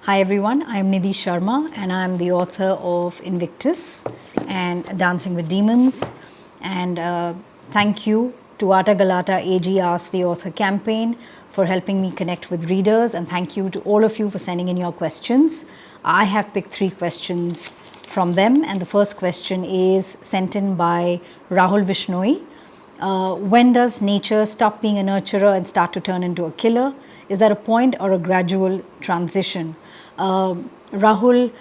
Hi everyone, I am Nidhie Sharma and I am the author of Invictus and Dancing with Demons. And thank you to Ata Galata AG Ask the Author campaign for helping me connect with readers, and thank you to all of you for sending in your questions. I have picked 3 questions from them, and the first question is sent in by Rahul Vishnoi. When does nature stop being a nurturer and start to turn into a killer? Is that a point or a gradual transition? Rahul,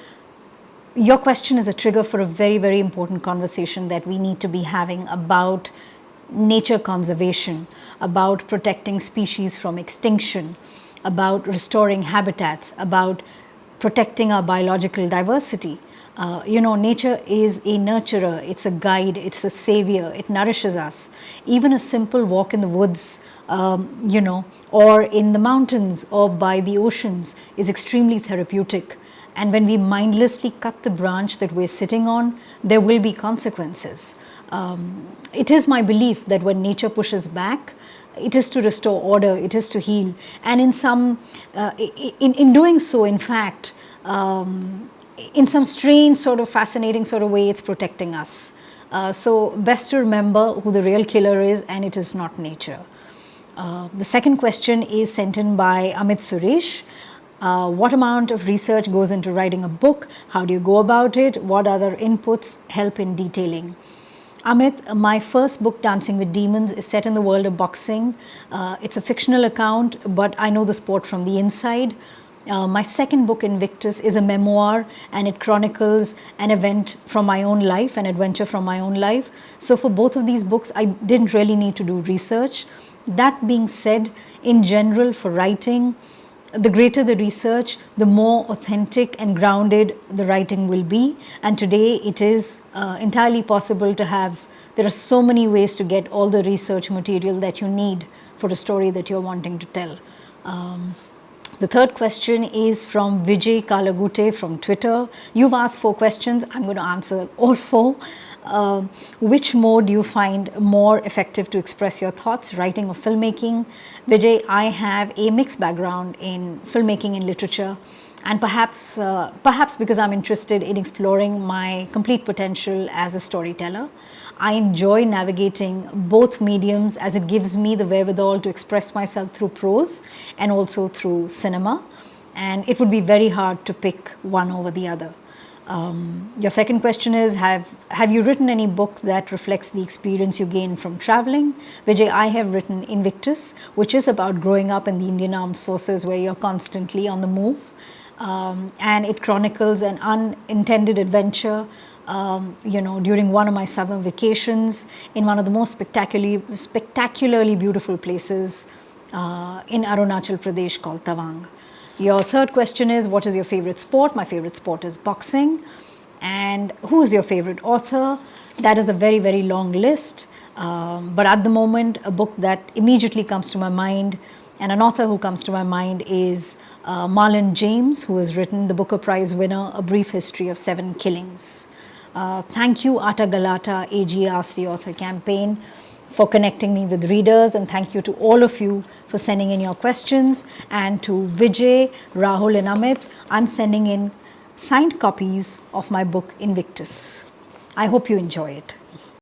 your question is a trigger for a very, very important conversation that we need to be having about nature conservation, about protecting species from extinction, about restoring habitats, about protecting our biological diversity. Nature is a nurturer, it's a guide, it's a savior, it nourishes us. Even a simple walk in the woods, or in the mountains or by the oceans is extremely therapeutic. And when we mindlessly cut the branch that we're sitting on, there will be consequences. It is my belief that when nature pushes back, it is to restore order, it is to heal. And in doing so, in fact, in some strange sort of fascinating sort of way, it's protecting us. So best to remember who the real killer is, and it is not nature. The second question is sent in by Amit Suresh. What amount of research goes into writing a book? How do you go about it? What other inputs help in detailing? Amit, my first book, Dancing with Demons, is set in the world of boxing. It's a fictional account, but I know the sport from the inside. My second book, Invictus, is a memoir, and it chronicles an event from my own life, an adventure from my own life. So for both of these books, I didn't really need to do research. That being said, in general, for writing, the greater the research, the more authentic and grounded the writing will be. And today it is entirely possible to have, there are so many ways to get all the research material that you need for a story that you're wanting to tell. The third question is from Vijay Kalagute from Twitter. You've asked 4 questions. I'm going to answer all 4. Which mode do you find more effective to express your thoughts, writing or filmmaking? Vijay, I have a mixed background in filmmaking and literature, and perhaps because I'm interested in exploring my complete potential as a storyteller. I enjoy navigating both mediums as it gives me the wherewithal to express myself through prose and also through cinema, and it would be very hard to pick one over the other. Your second question is, have you written any book that reflects the experience you gain from traveling? Vijay, I have written Invictus, which is about growing up in the Indian Armed Forces where you're constantly on the move. And it chronicles an unintended adventure during one of my summer vacations in one of the most spectacularly beautiful places in Arunachal Pradesh called Tawang. Your third question is, what is your favorite sport? My favorite sport is boxing. And who is your favorite author? That is a very, very long list. But at the moment, a book that immediately comes to my mind and an author who comes to my mind is Marlon James, who has written the Booker Prize winner, A Brief History of 7 Killings. Thank you, Ata Galata AG Ask the Author campaign, for connecting me with readers, and thank you to all of you for sending in your questions. And to Vijay, Rahul and Amit, I'm sending in signed copies of my book Invictus. I hope you enjoy it.